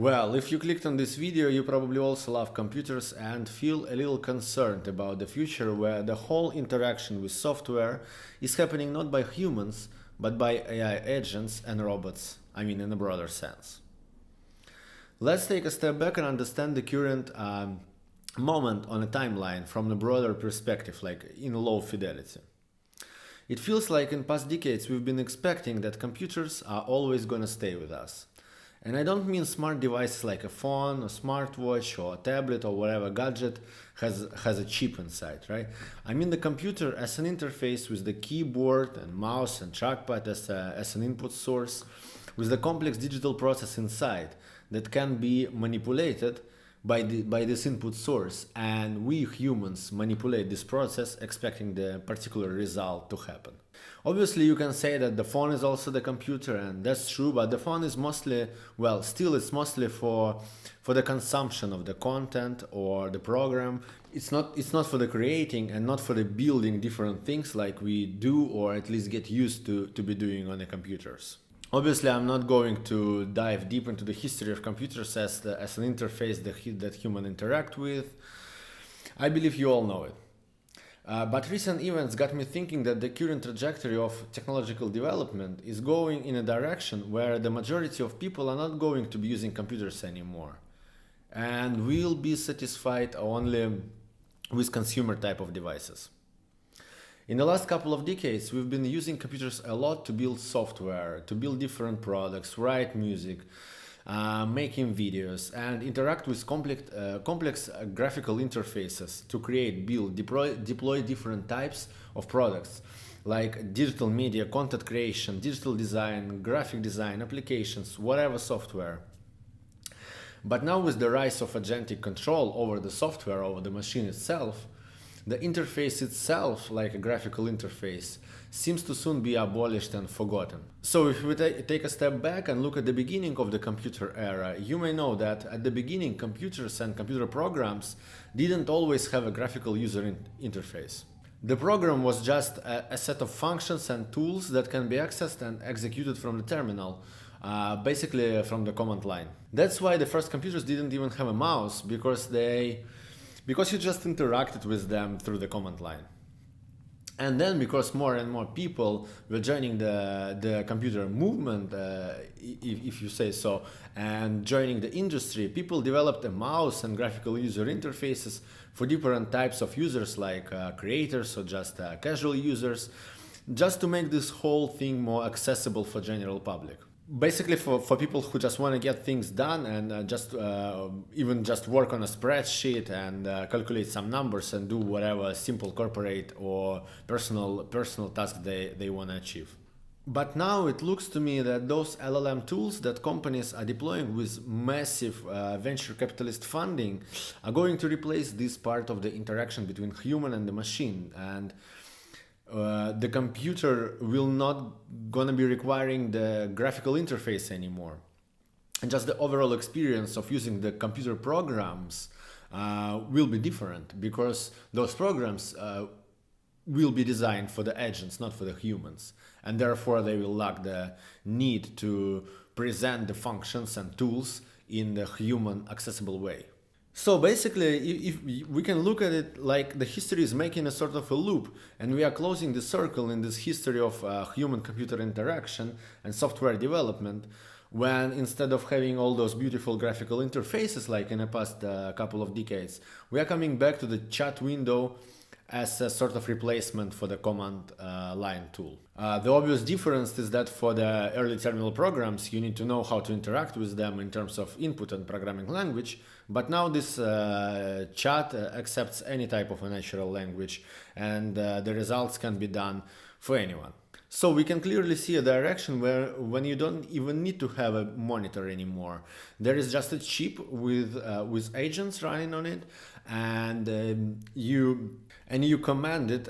Well, if you clicked on this video, you probably also love computers and feel a little concerned about the future where the whole interaction with software is happening not by humans, but by AI agents and robots, I mean in a broader sense. Let's take a step back and understand the current moment on a timeline from the broader perspective, like in low fidelity. It feels like in past decades we've been expecting that computers are always gonna stay with us. And I don't mean smart devices like a phone, a smartwatch, or a tablet, or whatever gadget has a chip inside, right? I mean the computer as an interface with the keyboard and mouse and trackpad as an input source, with the complex digital process inside that can be manipulated by this input source, and we humans manipulate this process expecting the particular result to happen. Obviously you can say that the phone is also the computer, and that's true, but the phone is mostly, well, still it's mostly for the consumption of the content or the program. It's not for the creating and not for the building different things like we do, or at least get used to be doing on the computers. Obviously, I'm not going to dive deep into the history of computers as an interface that humans interact with. I believe you all know it. But recent events got me thinking that the current trajectory of technological development is going in a direction where the majority of people are not going to be using computers anymore, and will be satisfied only with consumer type of devices. In the last couple of decades, we've been using computers a lot to build software, to build different products, write music, making videos, and interact with complex graphical interfaces to create, build, deploy different types of products like digital media, content creation, digital design, graphic design, applications, whatever software. But now with the rise of agentic control over the software, over the machine itself, the interface itself, like a graphical interface, seems to soon be abolished and forgotten. So if we take a step back and look at the beginning of the computer era, you may know that at the beginning computers and computer programs didn't always have a graphical user interface. The program was just a set of functions and tools that can be accessed and executed from the terminal, basically from the command line. That's why the first computers didn't even have a mouse, because you just interacted with them through the command line. And then because more and more people were joining the computer movement, if you say so, and joining the industry, people developed a mouse and graphical user interfaces for different types of users, like creators or just casual users, just to make this whole thing more accessible for general public. Basically for people who just want to get things done and even just work on a spreadsheet and calculate some numbers and do whatever simple corporate or personal task they want to achieve. But now it looks to me that those LLM tools that companies are deploying with massive venture capitalist funding are going to replace this part of the interaction between human and the machine, and the computer will not gonna be requiring the graphical interface anymore, and just the overall experience of using the computer programs will be different, because those programs will be designed for the agents, not for the humans, and therefore they will lack the need to present the functions and tools in the human accessible way. So basically, if we can look at it like the history is making a sort of a loop, and we are closing the circle in this history of human-computer interaction and software development, when instead of having all those beautiful graphical interfaces like in the past couple of decades, we are coming back to the chat window as a sort of replacement for the command line tool. The obvious difference is that for the early terminal programs, you need to know how to interact with them in terms of input and programming language, but now this chat accepts any type of a natural language, and the results can be done for anyone. So we can clearly see a direction when you don't even need to have a monitor anymore. There is just a chip with agents running on it, and you command it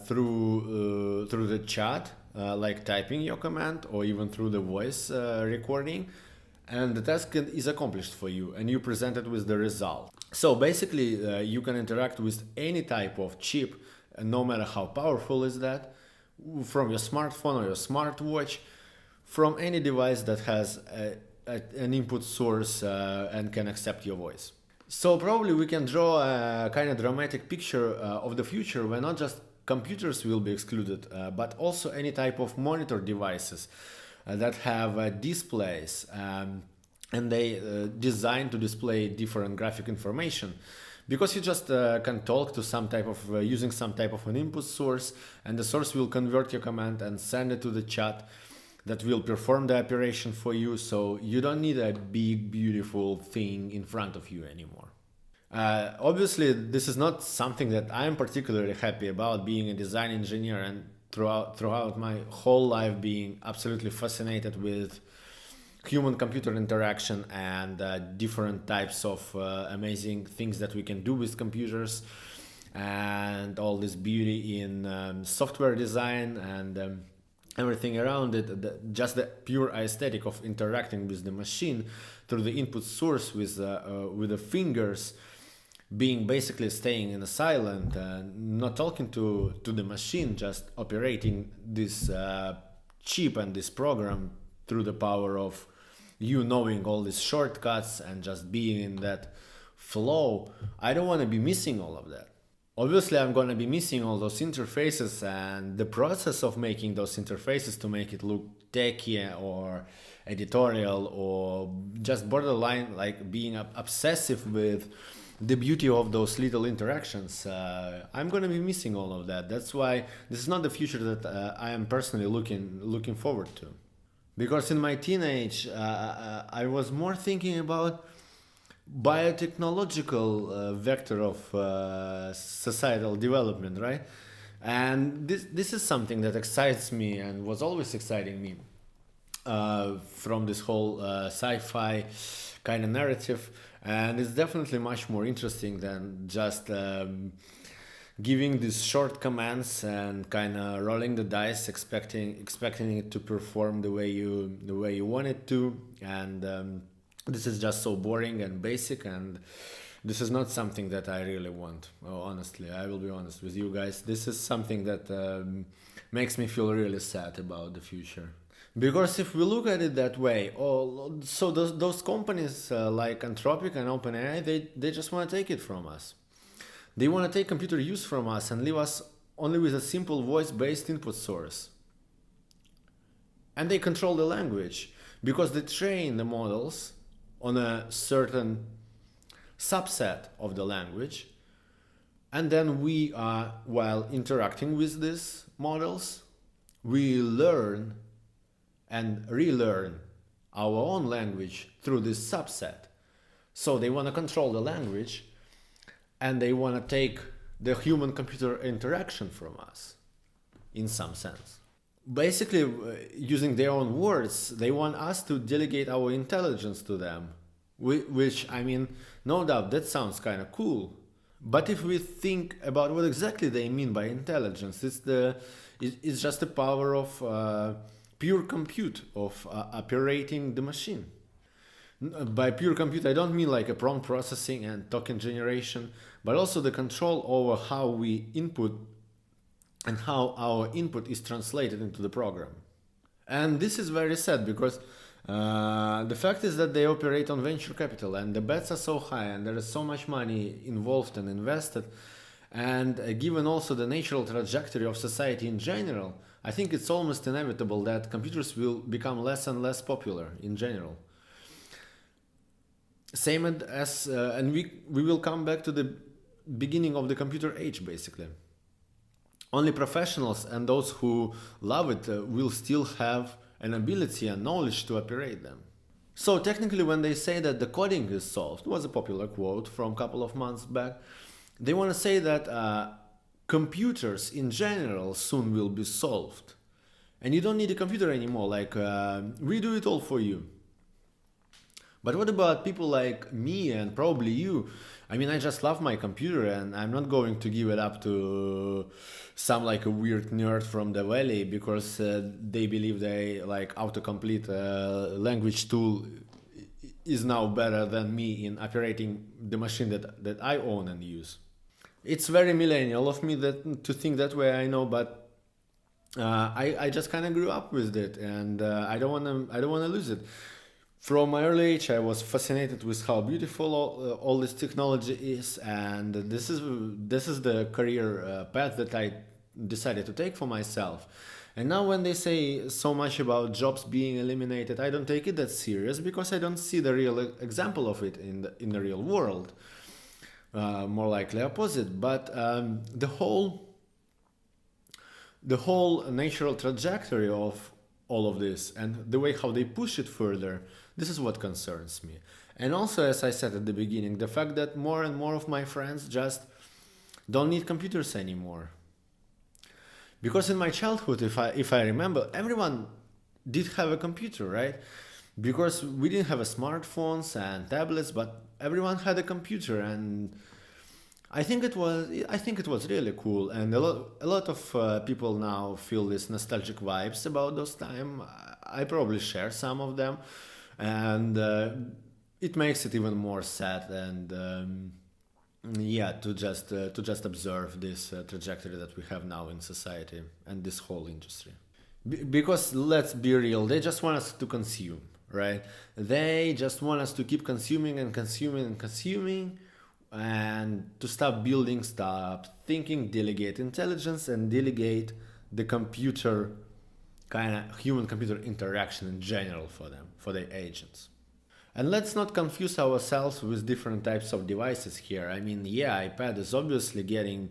through the chat, like typing your command, or even through the voice recording, and the task is accomplished for you, and you present it with the result. So basically, you can interact with any type of chip, no matter how powerful is that, from your smartphone or your smartwatch, from any device that has an input source and can accept your voice. So probably we can draw a kind of dramatic picture of the future where not just computers will be excluded, but also any type of monitor devices that have displays, and they designed to display different graphic information. Because you just can talk to some type of, using some type of an input source, and the source will convert your command and send it to the chat that will perform the operation for you, so you don't need a big, beautiful thing in front of you anymore. Obviously, this is not something that I'm particularly happy about, being a design engineer and throughout my whole life being absolutely fascinated with human-computer interaction and different types of amazing things that we can do with computers, and all this beauty in software design and everything around it, just the pure aesthetic of interacting with the machine through the input source with the fingers, being basically staying in a silent, not talking to the machine, just operating this chip and this program through the power of you knowing all these shortcuts and just being in that flow. I don't want to be missing all of that. Obviously, I'm going to be missing all those interfaces and the process of making those interfaces to make it look techy or editorial or just borderline like being obsessive with the beauty of those little interactions. I'm going to be missing all of that. That's why this is not the future that I am personally looking forward to. Because in my teenage, I was more thinking about biotechnological vector of societal development, right? And this is something that excites me and was always exciting me from this whole sci-fi kind of narrative, and it's definitely much more interesting than just giving these short commands and kind of rolling the dice, expecting it to perform the way you want it to, and this is just so boring and basic, and this is not something that I really want. Oh, honestly, I will be honest with you guys. This is something that makes me feel really sad about the future. Because if we look at it that way, so those companies like Anthropic and OpenAI, they just want to take it from us. They want to take computer use from us and leave us only with a simple voice-based input source. And they control the language because they train the models on a certain subset of the language. And then we are, while interacting with these models, we learn and relearn our own language through this subset. So they want to control the language, and they want to take the human-computer interaction from us, in some sense. Basically, using their own words, they want us to delegate our intelligence to them, which, I mean, no doubt, that sounds kind of cool. But if we think about what exactly they mean by intelligence, it's just the power of pure compute, of operating the machine. By pure compute, I don't mean like a prompt processing and token generation, but also the control over how we input and how our input is translated into the program. And this is very sad because the fact is that they operate on venture capital and the bets are so high and there is so much money involved and invested. And given also the natural trajectory of society in general, I think it's almost inevitable that computers will become less and less popular in general. Same as, and we will come back to the beginning of the computer age, basically. Only professionals and those who love it will still have an ability and knowledge to operate them. So technically, when they say that the coding is solved, was a popular quote from a couple of months back, they want to say that computers in general soon will be solved. And you don't need a computer anymore, like we do it all for you. But what about people like me and probably you? I mean, I just love my computer and I'm not going to give it up to some like a weird nerd from the valley because they believe they like autocomplete language tool is now better than me in operating the machine that I own and use. It's very millennial of me to think that way, I know, but I just kind of grew up with it, and I don't want to lose it. From my early age, I was fascinated with how beautiful all this technology is, and this is the career path that I decided to take for myself. And now, when they say so much about jobs being eliminated, I don't take it that serious because I don't see the real example of it in the real world. More likely opposite, but the whole natural trajectory of all of this and the way how they push it further, this is what concerns me. And also, as I said at the beginning, the fact that more and more of my friends just don't need computers anymore. Because in my childhood, if I remember, everyone did have a computer, right? Because we didn't have a smartphones and tablets, but everyone had a computer, and I think it was really cool, and a lot of people now feel these nostalgic vibes about those time. I probably share some of them, and it makes it even more sad and yeah, to just observe this trajectory that we have now in society and this whole industry. Because let's be real, they just want us to consume, right? They just want us to keep consuming and consuming and consuming, and to stop building, stop thinking, delegate intelligence, and delegate the computer kind of human computer interaction in general for them, for their agents. And let's not confuse ourselves with different types of devices here. I mean, yeah, iPad is obviously getting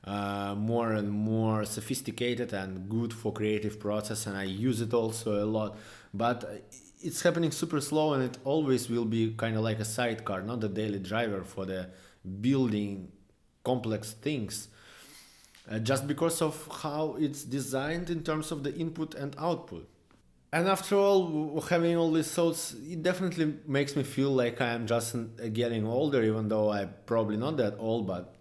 more and more sophisticated and good for creative process, and I use it also a lot. But it's happening super slow, and it always will be kind of like a sidecar, not the daily driver for the building complex things. Just because of how it's designed in terms of the input and output. And after all, having all these thoughts, it definitely makes me feel like I am just getting older, even though I'm probably not that old. But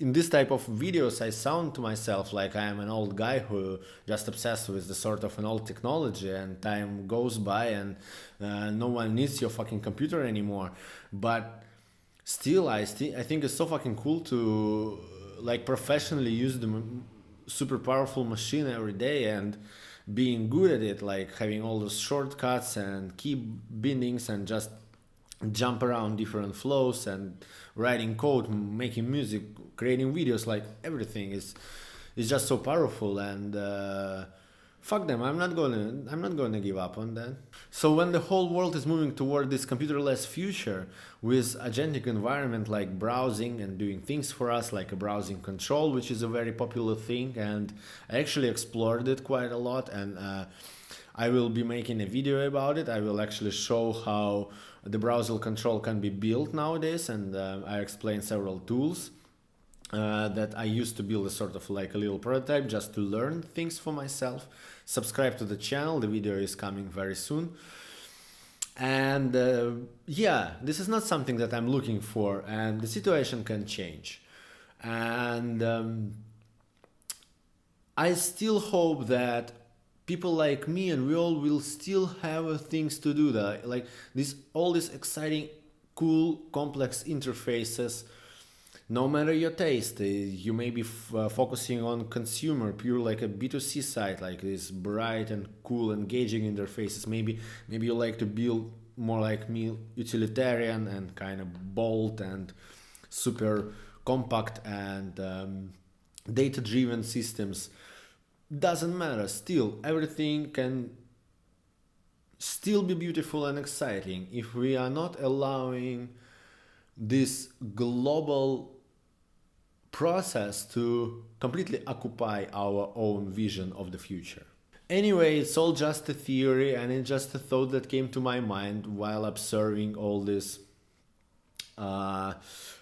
in this type of videos, I sound to myself like I am an old guy who just obsessed with the sort of an old technology, and time goes by, and no one needs your fucking computer anymore. But still, I think it's so fucking cool to like professionally use the super powerful machine every day and being good at it, like having all those shortcuts and key bindings and just jump around different flows and writing code, making music, creating videos, like everything is just so powerful. And fuck them, I'm not gonna give up on that. So when the whole world is moving toward this computerless future with agentic environment like browsing and doing things for us, like a browsing control, which is a very popular thing, and I actually explored it quite a lot, and I will be making a video about it. I will actually show how the browser control can be built nowadays, and I explain several tools that I used to build a sort of like a little prototype just to learn things for myself. Subscribe to the channel, the video is coming very soon. And yeah, this is not something that I'm looking for, and the situation can change. And I still hope that people like me and we all will still have things to do, that like this all these exciting, cool, complex interfaces. No matter your taste, you may be focusing on consumer, pure like a B2C site, like this bright and cool, engaging interfaces. Maybe you like to build more like me, utilitarian and kind of bold and super compact and data-driven systems. Doesn't matter. Still, everything can still be beautiful and exciting if we are not allowing this global process to completely occupy our own vision of the future. Anyway, it's all just a theory, and it's just a thought that came to my mind while observing all these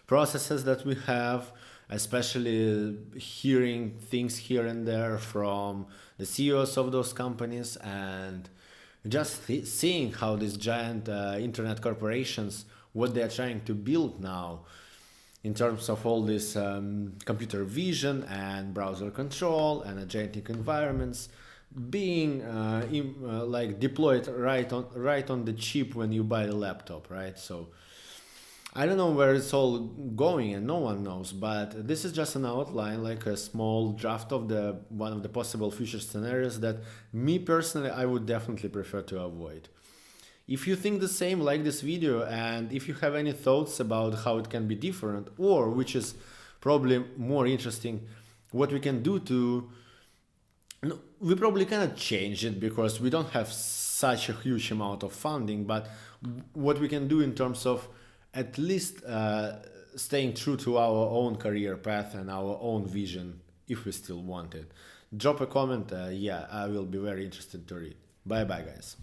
processes that we have, especially hearing things here and there from the CEOs of those companies, and just seeing how these giant internet corporations, what they're trying to build now in terms of all this computer vision and browser control and agentic environments being like deployed right on the chip when you buy the laptop, right? So I don't know where it's all going, and no one knows, but this is just an outline, like a small draft of the one of the possible future scenarios that me personally I would definitely prefer to avoid. If you think the same, like this video, and if you have any thoughts about how it can be different, or which is probably more interesting, what we can do to, no, we probably cannot change it because we don't have such a huge amount of funding, but what we can do in terms of at least staying true to our own career path and our own vision, if we still want it. Drop a comment. Yeah, I will be very interested to read. Bye bye, guys.